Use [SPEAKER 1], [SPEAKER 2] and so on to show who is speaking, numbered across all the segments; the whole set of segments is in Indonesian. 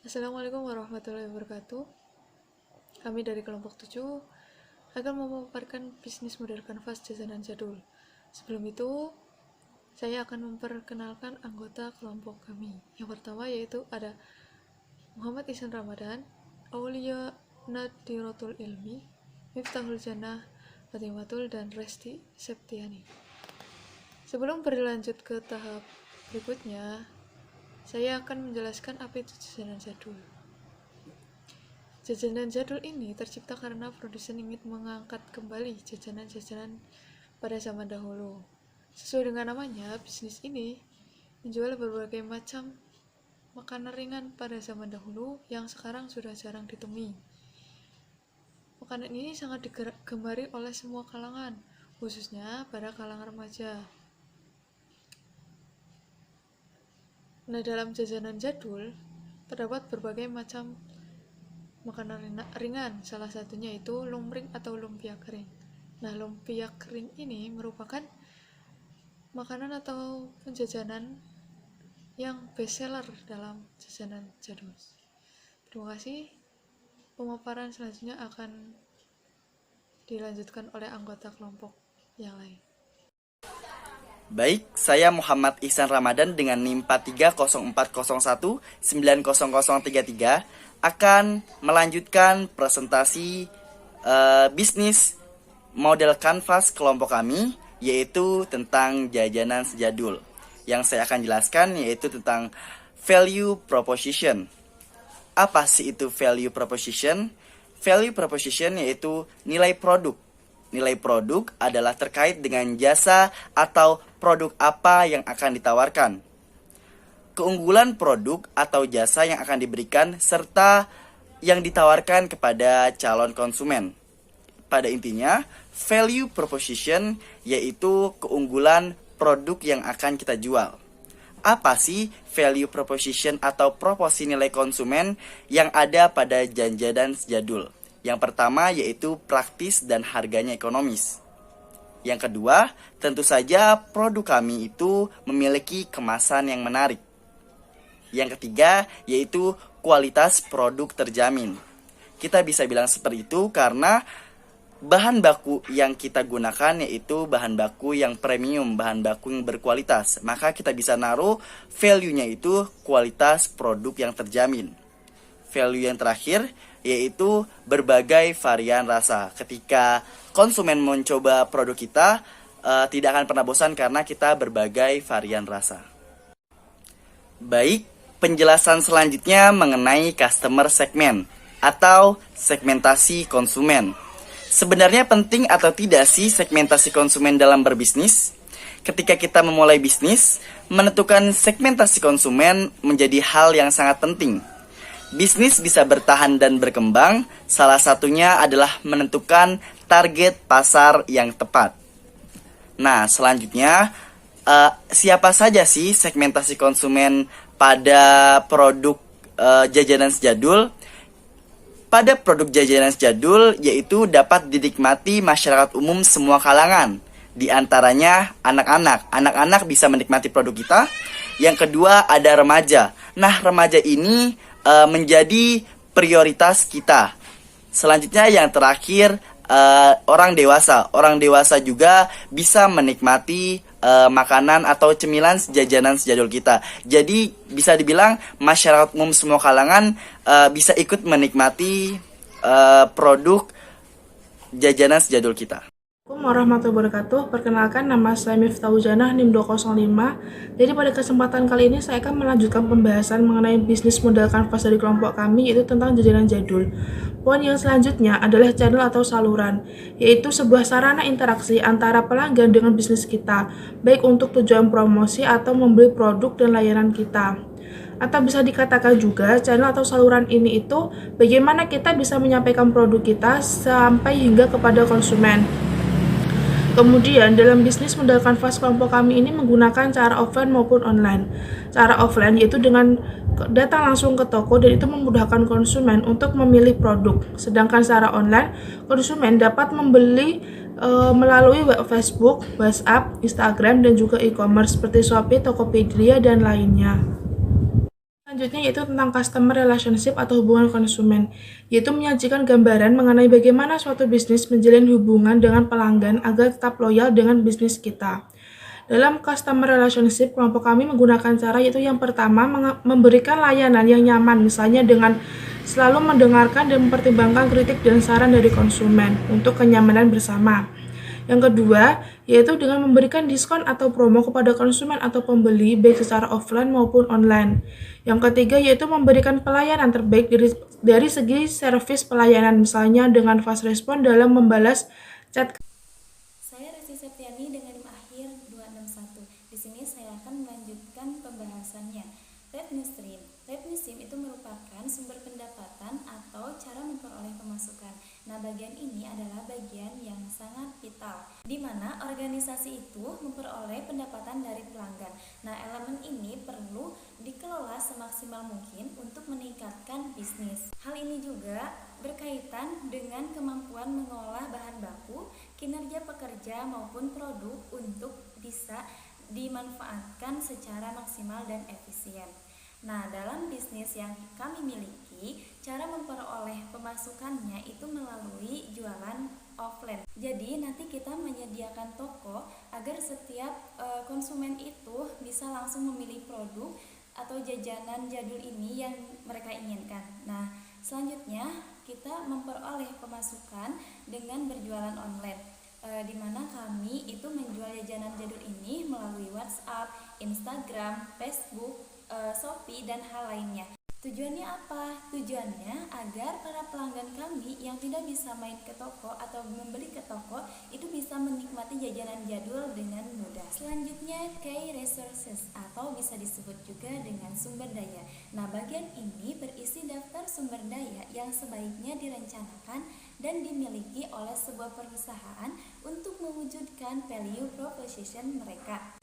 [SPEAKER 1] Assalamualaikum warahmatullahi wabarakatuh. Kami dari kelompok 7 akan memaparkan bisnis model kanvas jajanan jadul. Sebelum itu, saya akan memperkenalkan anggota kelompok kami. Yang pertama yaitu ada Muhammad Ihsan Ramadan, Aulia Nadiratul Ilmi, Miftahul Jannah, Fatimatul, dan Resti Septiani. Sebelum berlanjut ke tahap berikutnya, saya akan menjelaskan apa itu jajanan jadul. Jajanan jadul ini tercipta karena produsen ingin mengangkat kembali jajanan-jajanan pada zaman dahulu. Sesuai dengan namanya, bisnis ini menjual berbagai macam makanan ringan pada zaman dahulu yang sekarang sudah jarang ditemui. Makanan ini sangat digemari oleh semua kalangan, khususnya pada kalangan remaja. Nah, dalam jajanan jadul terdapat berbagai macam makanan ringan, salah satunya itu lumpring atau lumpia kering. Nah, lumpia kering ini merupakan makanan atau penjajanan yang best seller dalam jajanan jadul. Terima kasih. Pemaparan selanjutnya akan dilanjutkan oleh anggota kelompok yang lain.
[SPEAKER 2] Baik, saya Muhammad Ihsan Ramadan dengan NIM 430401900033 akan melanjutkan presentasi bisnis model kanvas kelompok kami, yaitu tentang jajanan sejadul. Yang saya akan jelaskan yaitu tentang value proposition. Apa sih itu value proposition? Value proposition yaitu nilai produk. Nilai produk adalah terkait dengan jasa atau produk apa yang akan ditawarkan. Keunggulan produk atau jasa yang akan diberikan serta yang ditawarkan kepada calon konsumen. Pada intinya, value proposition yaitu keunggulan produk yang akan kita jual. Apa sih value proposition atau proporsi nilai konsumen yang ada pada jajanan jadul? Yang pertama yaitu praktis dan harganya ekonomis. Yang kedua, tentu saja produk kami itu memiliki kemasan yang menarik. Yang ketiga yaitu kualitas produk terjamin. Kita bisa bilang seperti itu karena bahan baku yang kita gunakan yaitu bahan baku yang premium, bahan baku yang berkualitas. Maka kita bisa naruh value-nya itu kualitas produk yang terjamin. Value yang terakhir yaitu berbagai varian rasa. Ketika konsumen mencoba produk kita, tidak akan pernah bosan karena kita berbagai varian rasa. Baik, penjelasan selanjutnya mengenai customer segment atau segmentasi konsumen. Sebenarnya penting atau tidak sih segmentasi konsumen dalam berbisnis? Ketika kita memulai bisnis, menentukan segmentasi konsumen menjadi hal yang sangat penting. Bisnis bisa bertahan dan berkembang, salah satunya adalah menentukan target pasar yang tepat. Nah, selanjutnya, siapa saja sih segmentasi konsumen pada produk jajanan sejadul? Pada produk jajanan sejadul, yaitu dapat dinikmati masyarakat umum semua kalangan. Di antaranya anak-anak. Anak-anak bisa menikmati produk kita. Yang kedua ada remaja. Nah, remaja ini menjadi prioritas kita. Selanjutnya yang terakhir orang dewasa. Orang dewasa juga bisa menikmati makanan atau cemilan jajanan sejadul kita. Jadi bisa dibilang masyarakat umum semua kalangan bisa ikut menikmati produk jajanan sejadul kita.
[SPEAKER 3] Assalamualaikum warahmatullahi wabarakatuh. Perkenalkan, nama saya Miftahul Jannah, NIM 205. Jadi pada kesempatan kali ini saya akan melanjutkan pembahasan mengenai bisnis model kanvas dari kelompok kami, yaitu tentang jajanan jadul. Poin yang selanjutnya adalah channel atau saluran, yaitu sebuah sarana interaksi antara pelanggan dengan bisnis kita, baik untuk tujuan promosi atau membeli produk dan layanan kita. Atau bisa dikatakan juga channel atau saluran ini itu bagaimana kita bisa menyampaikan produk kita sampai hingga kepada konsumen. Kemudian dalam bisnis model kanvas kelompok kami ini menggunakan cara offline maupun online. Cara offline yaitu dengan datang langsung ke toko dan itu memudahkan konsumen untuk memilih produk. Sedangkan secara online, konsumen dapat membeli melalui web Facebook, WhatsApp, Instagram, dan juga e-commerce seperti Shopee, Tokopedia, dan lainnya. Selanjutnya yaitu tentang customer relationship atau hubungan konsumen, yaitu menyajikan gambaran mengenai bagaimana suatu bisnis menjalin hubungan dengan pelanggan agar tetap loyal dengan bisnis kita. Dalam customer relationship, kelompok kami menggunakan cara yaitu yang pertama memberikan layanan yang nyaman, misalnya dengan selalu mendengarkan dan mempertimbangkan kritik dan saran dari konsumen untuk kenyamanan bersama. Yang kedua, yaitu dengan memberikan diskon atau promo kepada konsumen atau pembeli baik secara offline maupun online. Yang ketiga, yaitu memberikan pelayanan terbaik dari segi servis pelayanan, misalnya dengan fast respon dalam membalas chat.
[SPEAKER 4] Saya Resi Septiani dengan NIM akhir 261. Di sini saya akan melanjutkan pembahasannya. Revenue stream. Revenue stream itu merupakan sumber pendapatan atau cara memperoleh pemasukan. Nah, bagian ini adalah bagian yang sangat vital, di mana organisasi itu memperoleh pendapatan dari pelanggan. Nah, elemen ini perlu dikelola semaksimal mungkin untuk meningkatkan bisnis. Hal ini juga berkaitan dengan kemampuan mengolah bahan baku, kinerja pekerja maupun produk untuk bisa dimanfaatkan secara maksimal dan efisien. Nah, dalam bisnis yang kami miliki, cara memperoleh pemasukannya itu melalui jualan offline. Jadi nanti kita menyediakan toko agar setiap konsumen itu bisa langsung memilih produk atau jajanan jadul ini yang mereka inginkan. Nah, selanjutnya kita memperoleh pemasukan dengan berjualan online. Di mana kami itu menjual jajanan jadul ini melalui WhatsApp, Instagram, Facebook, Shopee, dan hal lainnya. Tujuannya apa? Tujuannya agar para pelanggan kami yang tidak bisa main ke toko atau membeli ke toko itu bisa menikmati jajanan jadul dengan mudah. Selanjutnya, key resources atau bisa disebut juga dengan sumber daya. Nah, bagian ini berisi daftar sumber daya yang sebaiknya direncanakan dan dimiliki oleh sebuah perusahaan untuk mewujudkan value proposition mereka.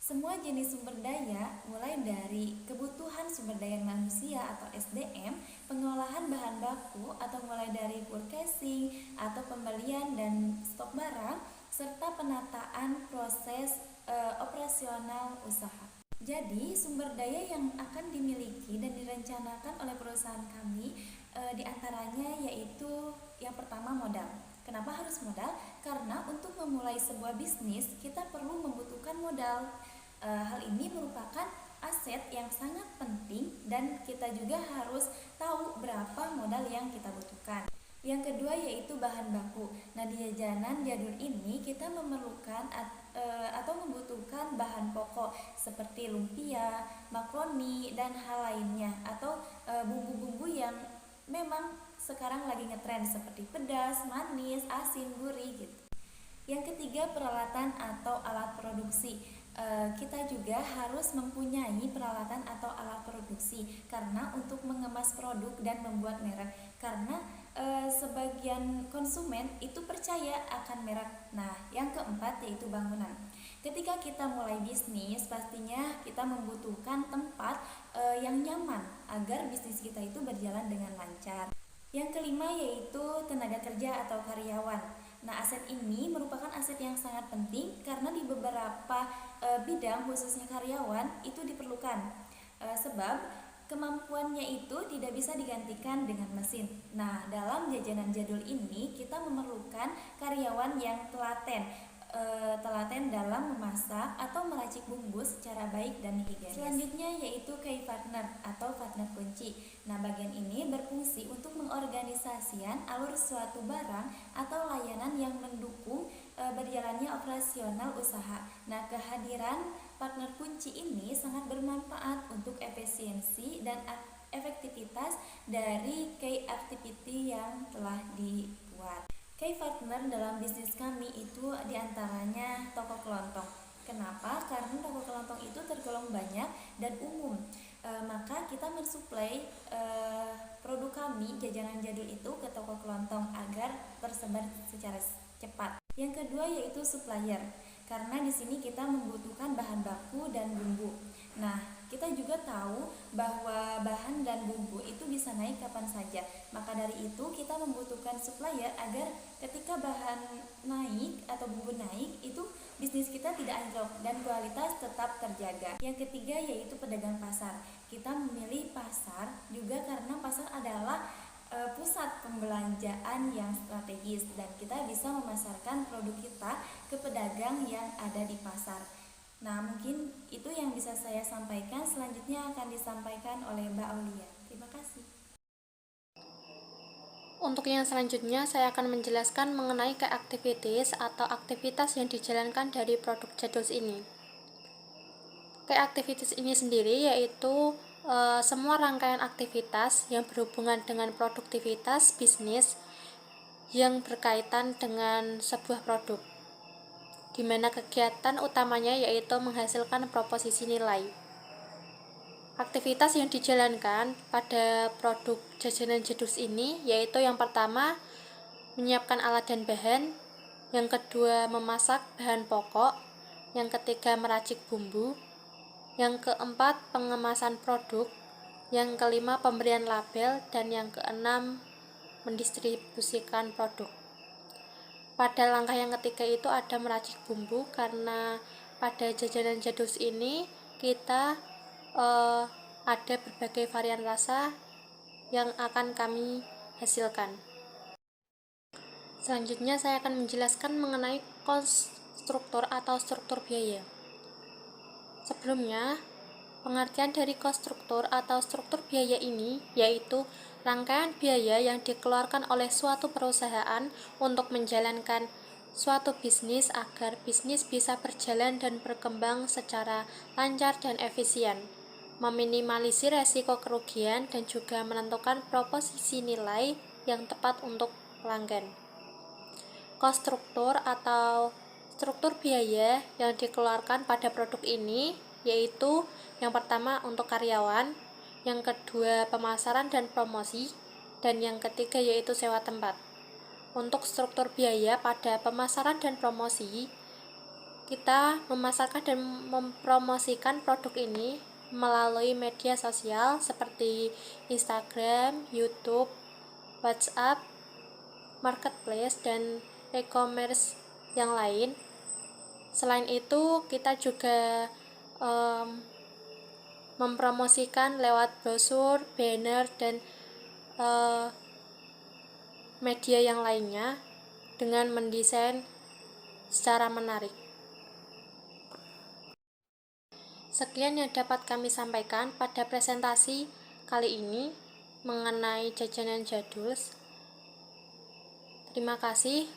[SPEAKER 4] Semua jenis sumber daya, mulai dari kebutuhan sumber daya manusia atau SDM, pengolahan bahan baku atau mulai dari purchasing atau pembelian dan stok barang, serta penataan proses operasional usaha. Jadi, sumber daya yang akan dimiliki dan direncanakan oleh perusahaan kami diantaranya yaitu yang pertama modal. Kenapa harus modal? Karena untuk memulai sebuah bisnis kita perlu membutuhkan modal. Hal ini merupakan aset yang sangat penting dan kita juga harus tahu berapa modal yang kita butuhkan. Yang kedua yaitu bahan baku. Nah, di jajanan jadul ini kita memerlukan atau membutuhkan bahan pokok seperti lumpia, makaroni, dan hal lainnya, atau bumbu-bumbu yang memang sekarang lagi ngetren seperti pedas, manis, asin, gurih gitu. Yang ketiga, peralatan atau alat produksi. Kita juga harus mempunyai peralatan atau alat produksi karena untuk mengemas produk dan membuat merek, karena sebagian konsumen itu percaya akan merek. Nah, yang keempat yaitu bangunan. Ketika kita mulai bisnis, pastinya kita membutuhkan tempat yang nyaman agar bisnis kita itu berjalan dengan lancar. Yang kelima yaitu tenaga kerja atau karyawan. Nah, aset ini merupakan aset yang sangat penting karena di beberapa bidang khususnya karyawan itu diperlukan sebab kemampuannya itu tidak bisa digantikan dengan mesin. Nah, dalam jajanan jadul ini kita memerlukan karyawan yang telaten dalam memasak atau meracik bumbu secara baik dan higienis. Selanjutnya yaitu key partner atau partner kunci. Nah, bagian ini berfungsi untuk mengorganisasikan alur suatu barang atau layanan yang mendukung berjalannya operasional usaha. Nah, kehadiran partner kunci ini sangat bermanfaat untuk efisiensi dan efektivitas dari key activity yang telah dibuat. Key partner dalam bisnis kami itu diantaranya toko kelontong. Kenapa? Karena toko kelontong itu tergolong banyak dan umum. Maka kita mensuplai produk kami, jajanan jadul itu ke toko kelontong agar tersebar secara cepat. Yang kedua yaitu supplier. Karena di sini kita membutuhkan bahan baku dan bumbu. Nah, kita juga tahu bahwa bahan dan bumbu itu bisa naik kapan saja. Maka dari itu kita membutuhkan supplier agar ketika bahan naik atau bumbu naik itu bisnis kita tidak anjlok dan kualitas tetap terjaga. Yang ketiga yaitu pedagang pasar. Kita memilih pasar juga karena pasar adalah pusat pembelanjaan yang strategis dan kita bisa memasarkan produk kita ke pedagang yang ada di pasar. Nah, mungkin itu yang bisa saya sampaikan. Selanjutnya akan disampaikan oleh Mbak Aulia. Terima kasih.
[SPEAKER 5] Untuk yang selanjutnya, saya akan menjelaskan mengenai key activities atau aktivitas yang dijalankan dari produk Jaduls ini. Key activities ini sendiri yaitu semua rangkaian aktivitas yang berhubungan dengan produktivitas bisnis yang berkaitan dengan sebuah produk, di mana kegiatan utamanya yaitu menghasilkan proposisi nilai. Aktivitas yang dijalankan pada produk jajanan Jaduls ini yaitu yang pertama, menyiapkan alat dan bahan, yang kedua, memasak bahan pokok, yang ketiga, meracik bumbu, yang keempat, pengemasan produk, yang kelima, pemberian label, dan yang keenam, mendistribusikan produk. Pada langkah yang ketiga itu ada meracik bumbu, karena pada jajanan Jaduls ini kita ada berbagai varian rasa yang akan kami hasilkan. Selanjutnya saya akan menjelaskan mengenai konstruktur atau struktur biaya. Sebelumnya, pengertian dari konstruktur atau struktur biaya ini yaitu rangkaian biaya yang dikeluarkan oleh suatu perusahaan untuk menjalankan suatu bisnis agar bisnis bisa berjalan dan berkembang secara lancar dan efisien, meminimalisir resiko kerugian dan juga menentukan proposisi nilai yang tepat untuk pelanggan. Konstruktur atau struktur biaya yang dikeluarkan pada produk ini yaitu yang pertama untuk karyawan, yang kedua pemasaran dan promosi, dan yang ketiga yaitu sewa tempat. Untuk struktur biaya pada pemasaran dan promosi, kita memasarkan dan mempromosikan produk ini melalui media sosial seperti Instagram, YouTube, WhatsApp, Marketplace, dan e-commerce yang lain. Selain itu, kita juga mempromosikan lewat brosur, banner, dan media yang lainnya dengan mendesain secara menarik. Sekian yang dapat kami sampaikan pada presentasi kali ini mengenai jajanan Jaduls. Terima kasih.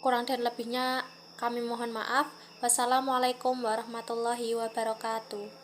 [SPEAKER 5] Kurang dan lebihnya kami mohon maaf. Wassalamualaikum warahmatullahi wabarakatuh.